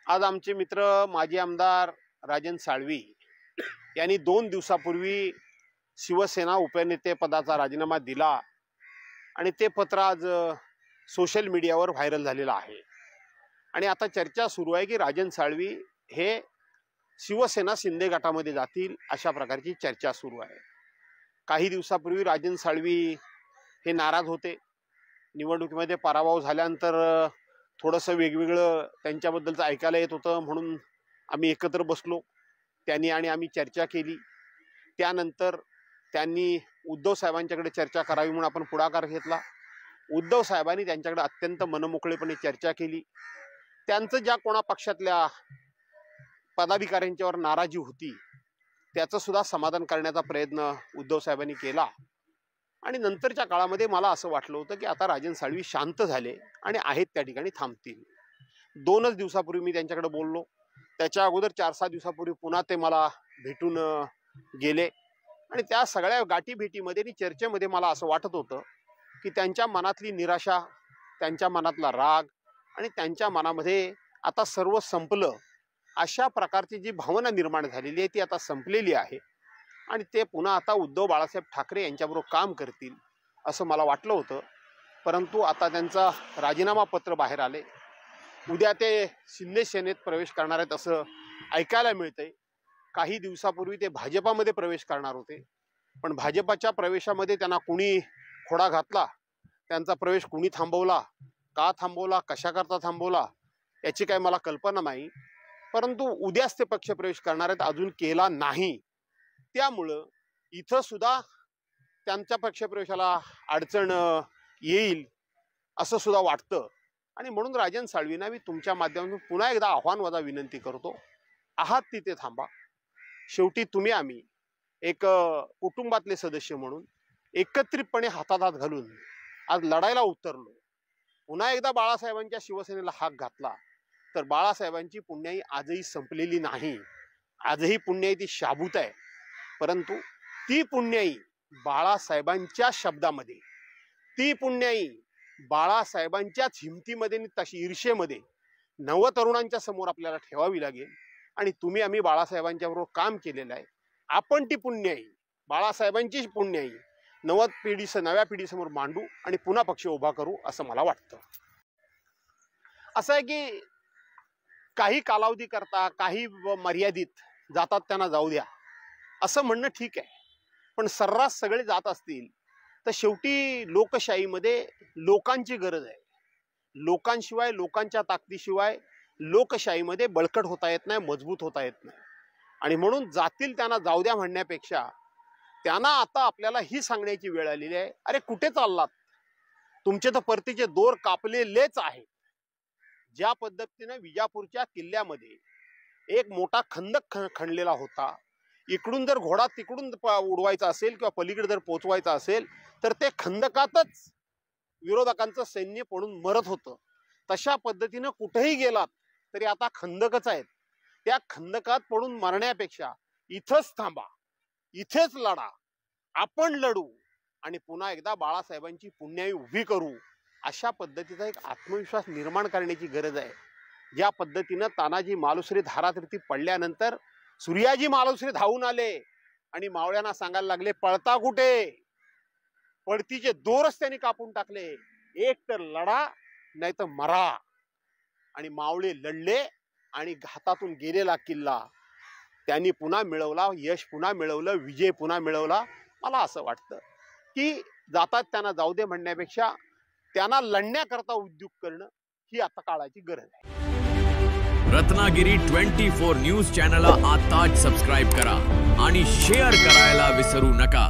आज आमचे मित्र माजी आमदार राजन साळवी यांनी 2 दिवसापूर्वी शिवसेना उपनेते पदाचा राजीनामा दिला आणि ते पत्र आज सोशल मीडियावर व्हायरल झालेलं आहे। आणि आता चर्चा सुरू आहे की राजन साळवी हे शिवसेना शिंदे गटामध्ये जातील अशा प्रकारची चर्चा सुरू आहे। काही दिवसापूर्वी राजन साळवी हे नाराज होते। निवडणुकीमध्ये पराभव झाल्यानंतर थोडंसं वेगवेगळं त्यांच्याबद्दलचं ऐकायला येत होतं, म्हणून आम्ही एकत्र बसलो, त्यांनी आणि आम्ही चर्चा केली। त्यानंतर त्यांनी उद्धव साहेबांच्याकडे चर्चा करावी म्हणून आपण पुढाकार घेतला। उद्धव साहेबांनी त्यांच्याकडे अत्यंत मनमोकळेपणे चर्चा केली। त्यांचं ज्या कोणा पक्षातल्या पदाधिकाऱ्यांच्यावर नाराजी होती त्याचं सुद्धा समाधान करण्याचा प्रयत्न उद्धव साहेबांनी केला। आणि नंतरच्या काळामध्ये मला असं वाटलं होतं की आता राजन साळवी शांत झाले आणि आहेत त्या ठिकाणी थांबतील। 2च दिवसापूर्वी मी त्यांच्याकडे बोललो, त्याच्या अगोदर 4-6 दिवसापूर्वी पुन्हा ते मला भेटून गेले आणि त्या सगळ्या गाठी भेटीमध्ये आणि चर्चेमध्ये मला असं वाटत होतं की त्यांच्या मनातली निराशा, त्यांच्या मनातला राग आणि त्यांच्या मनामध्ये आता सर्व संपलं अशा प्रकारची जी भावना निर्माण झालेली आहे ती आता संपलेली आहे आणि ते पुन्हा आता उद्धव बाळासाहेब ठाकरे यांच्याबरोबर काम करतील असं मला वाटलं होतं। परंतु आता त्यांचा राजीनामा पत्र बाहेर आले। उद्या ते शिंदे सेनेत प्रवेश करणार आहेत असं ऐकायला मिळतंय। काही दिवसापूर्वी ते भाजपामध्ये प्रवेश करणार होते, पण भाजपाच्या प्रवेशामध्ये त्यांना कुणी खोडा घातला, त्यांचा प्रवेश कुणी थांबवला, का थांबवला, कशाकरता थांबवला याची काही मला कल्पना नाही। परंतु उद्याच ते पक्षप्रवेश करणार आहेत, अजून केला नाही। त्यामुळं इथं सुद्धा त्यांच्या पक्षप्रवेशाला अडचण येईल असं सुद्धा वाटतं। आणि म्हणून राजन साळवींना मी तुमच्या माध्यमातून पुन्हा एकदा आव्हानवादा विनंती करतो, आहात तिथे थांबा। शेवटी तुम्ही आम्ही एक कुटुंबातले सदस्य म्हणून एकत्रितपणे हातात हात घालून आज लढायला उतरलो। पुन्हा एकदा बाळासाहेबांच्या शिवसेनेला हाक घातला तर बाळासाहेबांची पुण्याई आजही संपलेली नाही, आजही पुण्याई ती शाबूत आहे। परंतु ती पुण्याई बाळासाहेबांच्या शब्दामध्ये, ती पुण्याई बाळासाहेबांच्याच हिमतीमध्ये आणि तशी ईर्षेमध्ये नवतरुणांच्या समोर आपल्याला ठेवावी लागेल। आणि तुम्ही आम्ही बाळासाहेबांच्या बरोबर काम केलेलं आहे, आपण ती पुण्याई, बाळासाहेबांची पुण्याई नव्या पिढीसमोर मांडू आणि पुन्हा पक्ष उभा करू असं मला वाटतं। असं आहे की काही कालावधी करता, काही मर्यादित जातात त्यांना जाऊ द्या असं म्हणणं ठीक आहे, पण सर्रास सगळे जात असतील तर शेवटी लोकशाहीमध्ये लोकांची गरज आहे। लोकांशिवाय, लोकांच्या ताकदीशिवाय लोकशाहीमध्ये बळकट होता येत नाही, मजबूत होता येत नाही। आणि म्हणून जातील त्यांना जाऊ द्या म्हणण्यापेक्षा त्यांना आता आपल्याला ही सांगण्याची वेळ आलेली आहे, अरे कुठे चाललात, तुमचे तर परतीचे दोर कापलेलेच आहेत। ज्या पद्धतीने विजापूरच्या किल्ल्यामध्ये एक मोठा खंदक खणलेला होता, इकडून जर घोडा तिकडून उडवायचा असेल किंवा पलीकडे जर पोचवायचा असेल तर ते खंदकातच विरोधकांचं सैन्य पडून मरत होतं। तशा पद्धतीने कुठेही गेलात तरी आता खंदकच आहेत। त्या खंदकात पडून मरण्यापेक्षा इथंच थांबा, इथेच लढा, आपण लढू आणि पुन्हा एकदा बाळासाहेबांची पुण्याई उभी करू अशा पद्धतीचा एक आत्मविश्वास निर्माण करण्याची गरज आहे। ज्या पद्धतीनं तानाजी मालुसरे धारातीर्थी पडल्यानंतर सूर्याजी मालुसरे धावून आले आणि मावळ्यांना सांगायला लागले, पळता कुठे, पळतीचे दोरच त्यांनी कापून टाकले, एक तर लढा नाही तर मरा। आणि मावळे लढले आणि हातातून गेलेला किल्ला त्यांनी पुन्हा मिळवला, यश पुन्हा मिळवलं, विजय पुन्हा मिळवला। मला असं वाटतं की जातात त्यांना जाऊ दे म्हणण्यापेक्षा त्यांना लढण्याकरता उद्योग करणं ही आता काळाची गरज आहे। रत्नागिरी 24 न्यूज चॅनलला आताच सबस्क्राइब करा आणि शेअर करायला विसरू नका।